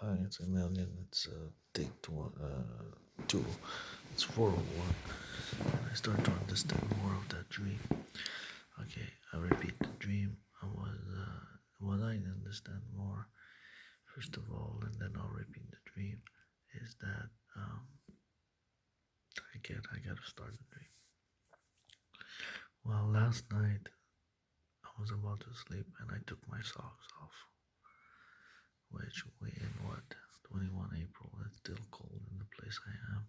It's a million. It's take two. It's 401. I start to understand more of that dream. Okay, I repeat the dream. I was what I understand more. First of all, and then I'll repeat the dream. Is that I gotta start the dream. Well, last night I was about to sleep and I took my socks off, which we in what 21 April. It's still cold in the place I am.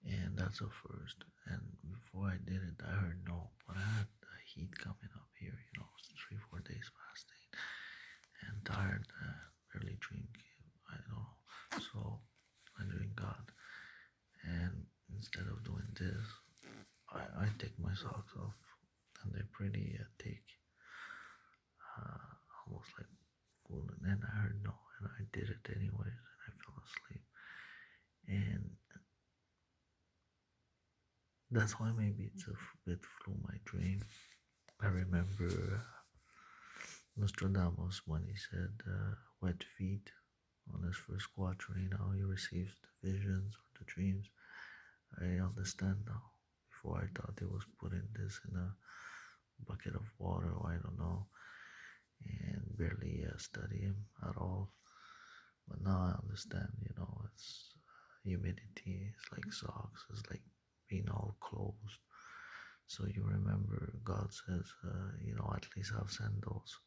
And that's a first. And before I did it, I heard no, but I had the heat coming up here, 3, 4 days fasting and tired, barely drink, I don't know. So I drink God. And instead of doing this, I take my socks off and they're pretty thick, almost like wool. And then I heard no, and I did it anyways, and I fell asleep. And that's why maybe it's a bit through my dream. I remember Nostradamus when he said wet feet on his first quatrain, how he receives the visions or the dreams. I understand now. Before I thought he was putting this in a bucket of water, or I don't know, and barely study him at all. But now I understand, it's humidity, it's like socks, it's like being all closed. So you remember God says, at least have sandals,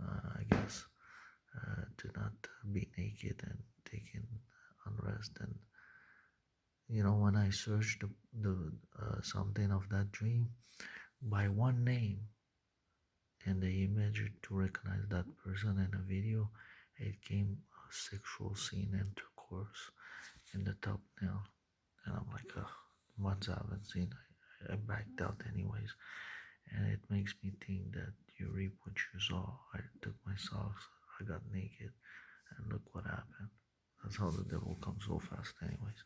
I guess, to not be naked and taking unrest. And when I searched the something of that dream by one name and the image to recognize that person in a video, it came a sexual scene intercourse in the thumbnail. And I'm like, once I haven't seen, I backed out anyways. And it makes me think that you reap what you saw. I took my socks, I got naked, and look what happened. That's how the devil comes so fast, anyways.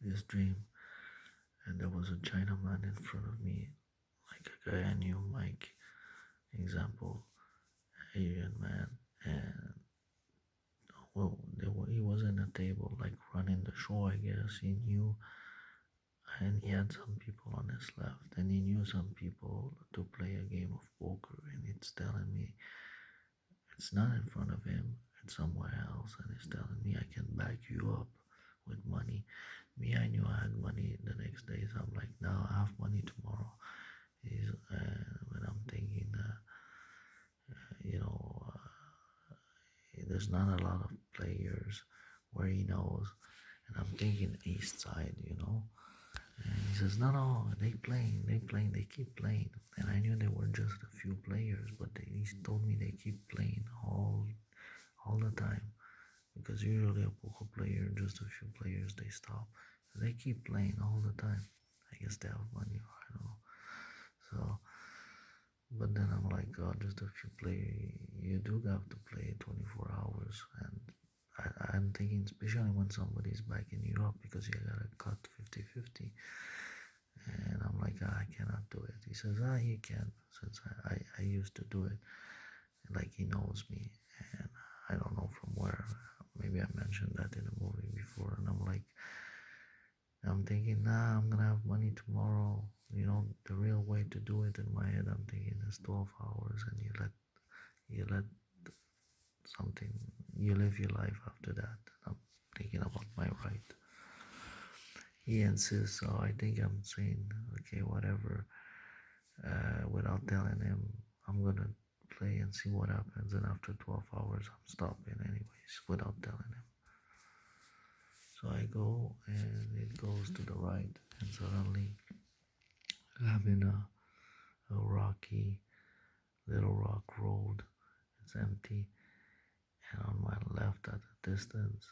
This dream, and there was a Chinaman in front of me, like a guy I knew, Mike, example, Asian man, and well, he was in a table, like running the show, I guess. He knew, and he had some people on his left, and he knew some people to play a game of poker, and it's telling me it's not in front of him, it's somewhere else, and it's telling me I can back you up with money. Me, I knew I had money the next day, so I'm like, now I have money tomorrow. He's when I'm thinking, you know, there's not a lot of players where he knows, and I'm thinking East Side, And he says, no, they keep playing. And I knew there were just a few players, but he told me they keep playing all the time. Because usually a poker player, just a few players, they stop. They keep playing all the time. I guess they have money, I don't know. So, but then I'm like, God, just a few players. You do have to play 24 hours. And I'm thinking, especially when somebody's backing you up, because you gotta cut 50-50. And I'm like, I cannot do it. He says, you can, since I used to do it. Like he knows me, and I don't know from where. Maybe I mentioned that in a movie before, and I'm thinking, I'm gonna have money tomorrow. The real way to do it in my head, I'm thinking is 12 hours, and you let something, you live your life after that. I'm thinking about my right. He insists, so I think I'm saying, okay, whatever, without telling him, I'm gonna play and see what happens. And after 12 hours, I'm stopping anyways, without telling him. So I go, and it goes to the right, and suddenly I'm in a rocky little rock road. It's empty, and on my left at a distance,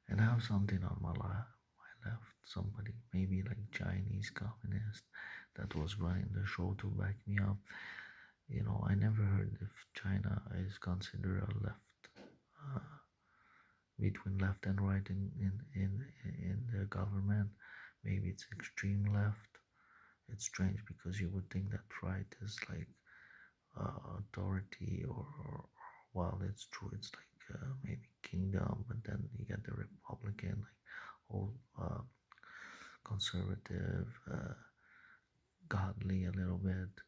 and I have something on my left, somebody, maybe like Chinese communist, that was running the show to back me up. I never heard if China is considered a left, uh, between left and right in the government. Maybe it's extreme left. It's strange because you would think that right is like authority, or while it's true, it's like maybe kingdom, but then you get the Republican, like old conservative, godly a little bit,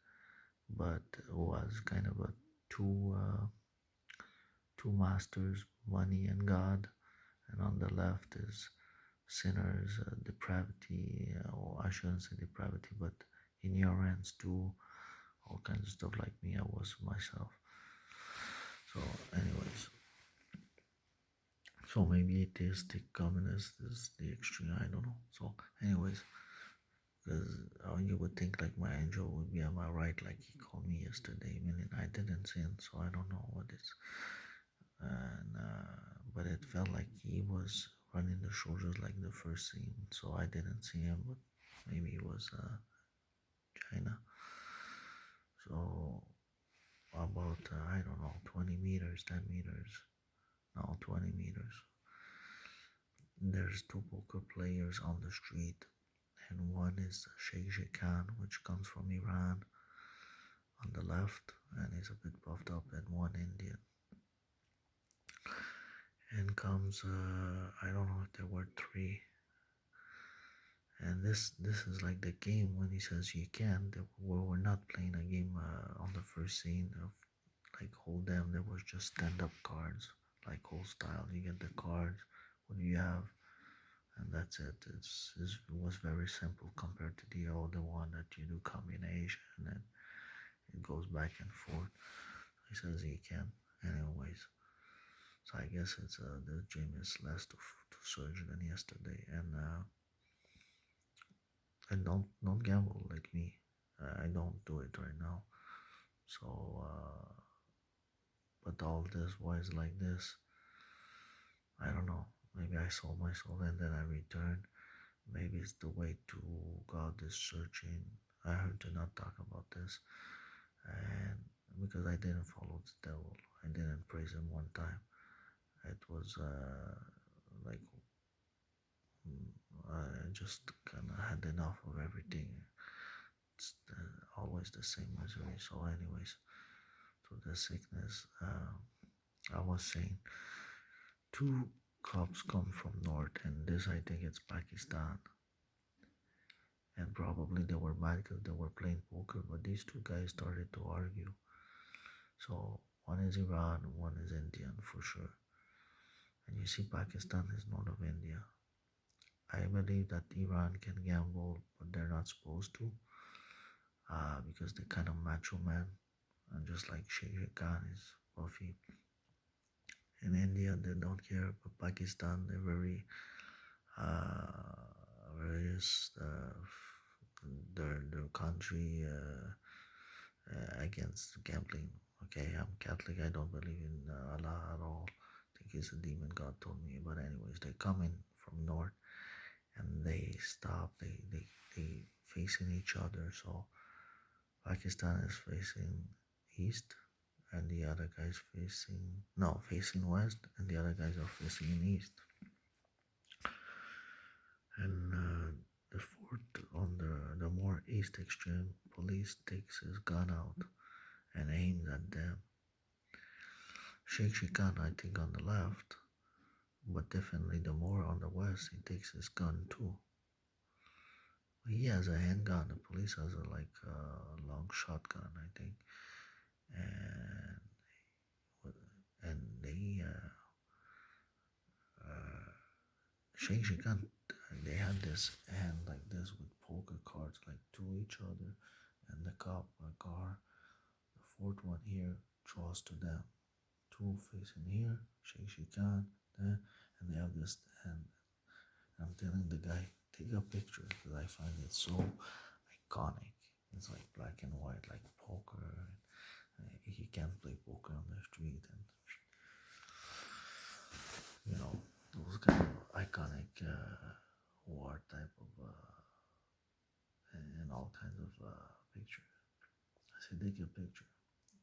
but was kind of a two masters, money and God, and on the left is sinners, depravity, or I shouldn't say depravity, but ignorance too, all kinds of stuff like me. I was myself. So, anyways, so maybe atheistic communist is the extreme. I don't know. So, anyways, because you would think like my angel would be on my right, like he called me yesterday. Meaning I didn't sin, so I don't know what it's. And but it felt like he was running the shoulders like the first scene, so I didn't see him, but maybe it was China. So about I don't know, 20 meters, 10 meters, no, 20 meters. There's two poker players on the street, and one is Sheikh Khan, which comes from Iran, on the left, and he's a bit puffed up, and one Indian. And comes, I don't know if there were three. And this is like the game when he says you can. We're not playing a game on the first scene of like hold them. There was just stand-up cards, like old style. You get the cards, what do you have, and that's it. It was very simple compared to the other one that you do combination and then it goes back and forth. He says he can, anyways. So I guess it's the gym is less to surge than yesterday, and don't gamble like me. I don't do it right now. So, but all this was like this. I don't know. Maybe I sold my soul and then I returned. Maybe it's the way to God is searching. I heard to not talk about this, and because I didn't follow the devil, I didn't praise him one time. It was like I just kind of had enough of everything. It's always the same misery. So, anyways, to the sickness, I was saying two cops come from north, and this I think it's Pakistan. And probably they were mad because they were playing poker, but these two guys started to argue. So one is Iran, one is Indian for sure. And you see, Pakistan is north of India. I believe that Iran can gamble, but they're not supposed to, because they're kind of macho man, and just like Sheikh Khan is puffy. In India, they don't care, but Pakistan, they're very, various, their country against gambling. Okay, I'm Catholic. I don't believe in Allah at all. I think he's a demon. God told me. But anyways, they come in from north and they stop. They facing each other. So Pakistan is facing east, and the other guys facing west, and the other guys are facing in east. And the fourth on the more east extreme, police takes his gun out and aims at them. Sheikh Khan, I think, on the left, but definitely the more on the west, he takes his gun too. He has a handgun. The police has a long shotgun, I think, and they Sheikh Khan, they had this hand like this with poker cards like to each other, and the cop a car. The fourth one here draws to them. Two facing here, Sheikh Khan, there, and they have this hand. I'm telling the guy, take a picture because I find it so iconic. It's like black and white, like poker. And he can't play poker on the street, and those kind of iconic war type of and all kinds of pictures. I said, take a picture.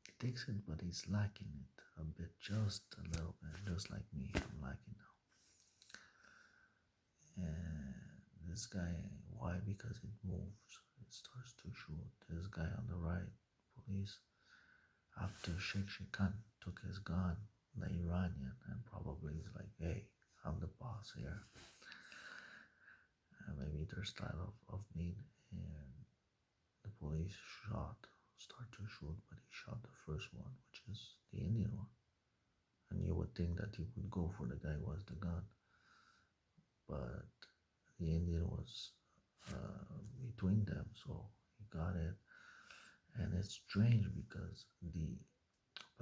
He takes it, but he's lacking it a bit, just a little bit, just like me. I'm lacking now. And this guy, why? Because it moves. It starts to shoot. This guy on the right, police, after Sheikh Khan took his gun, the Iranian, and probably he's like, hey, I'm the boss here. Maybe their style of being, and the police start to shoot, but he shot the first one, which is the Indian one. And you would think that he would go for the guy who has the gun, but the Indian was between them, so he got it. And it's strange because the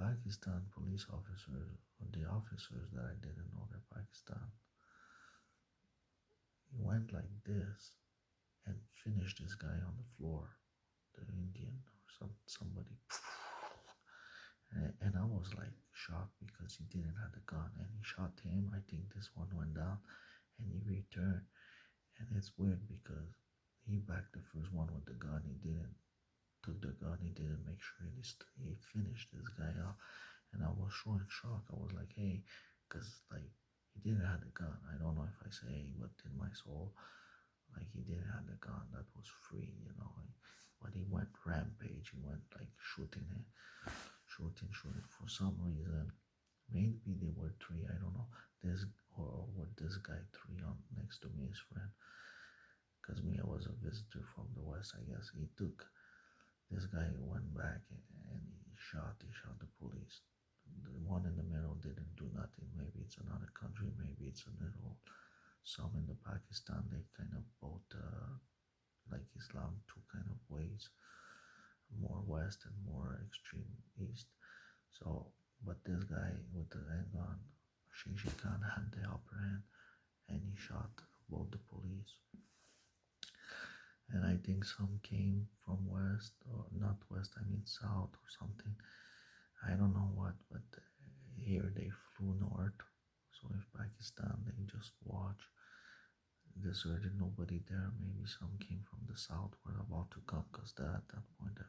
Pakistan police officers, or the officers that I didn't know they're Pakistan, he went like this and finished this guy on the floor, the Indian or somebody. And I was like shocked because he didn't have the gun and he shot him. I think this one went down and he returned. And it's weird because he backed the first one with the gun. He didn't took the gun. He didn't make sure he finished this guy off. And I was so in shock. I was like, hey, because like he didn't have the gun. I don't know if I say, hey, but in my soul, like he didn't have the gun. That was free, you know. But he went rampage. He went like shooting. For some reason. Maybe they were three. I don't know. Or what this guy three on next to me, his friend. Because me, I was a visitor from the west. I guess he took this guy went back and he shot the police. The one in the middle didn't do nothing. Maybe it's another country. Maybe it's a little. Some in the Pakistan they kind of both like Islam two kind of ways, more west and more extreme east. So, but this guy with the handgun, Shinji Khan had the upper hand, and he shot both the police. And I think some came from west or not west. I mean south or something. I don't know what, but here they flew north. So if Pakistan, they just watch. Deserted, nobody there. Maybe some came from the south. Were about to come because at that point I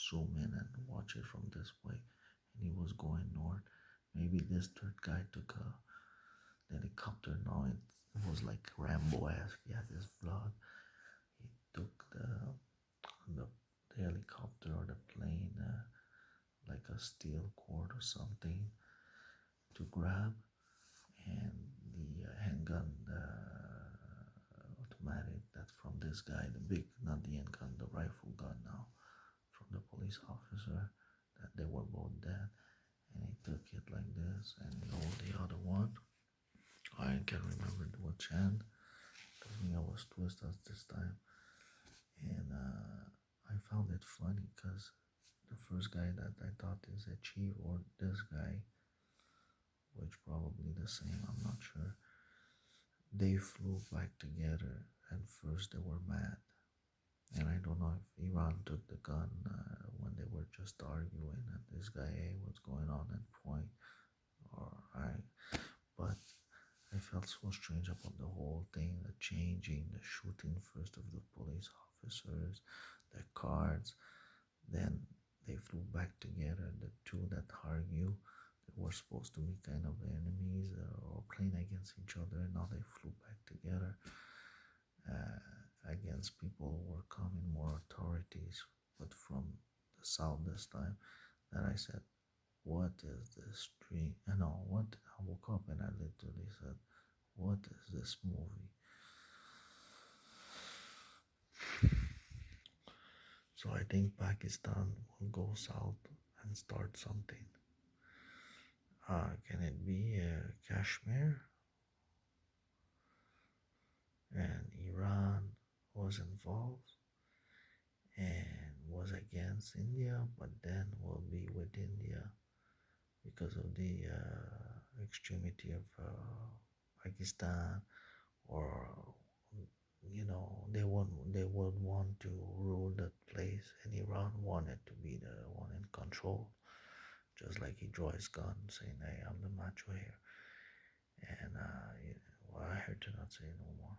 zoom in and watch it from this way, and he was going north. Maybe this third guy took a helicopter. No, it was like Rambo-esque. He had his blood. He took the helicopter or the plane, like a steel cord or something to grab, and the handgun, automatic, that's from this guy, the big, not the handgun, the rifle gun now, from the police officer, that they were both dead, and he took it like this, and the other one, I can't remember which hand, because me, I was twisted this time, and I found it funny, because the first guy that I thought is a chief, or this guy, which probably the same, I'm not sure, they flew back together, and first they were mad, and I don't know if Iran took the gun when they were just arguing, and this guy, hey, what's going on, and point, or but I felt so strange about the whole thing, the changing, the shooting first of the police officers, the cards, then they flew back together, the two that argue, they were supposed to be kind of enemies or playing against each other, and now they flew back together against people who were coming, more authorities, but from the south this time. That I said, what is this dream? I know what. I woke up and I literally said, what is this movie? So I think Pakistan will go south and start something. Can it be Kashmir? And Iran was involved and was against India, but then will be with India because of the extremity of Pakistan, or they would want to rule that place, and Iran wanted to be the one in control, just like he draw his gun saying, hey, I'm the macho here, and well, I heard to not say no more.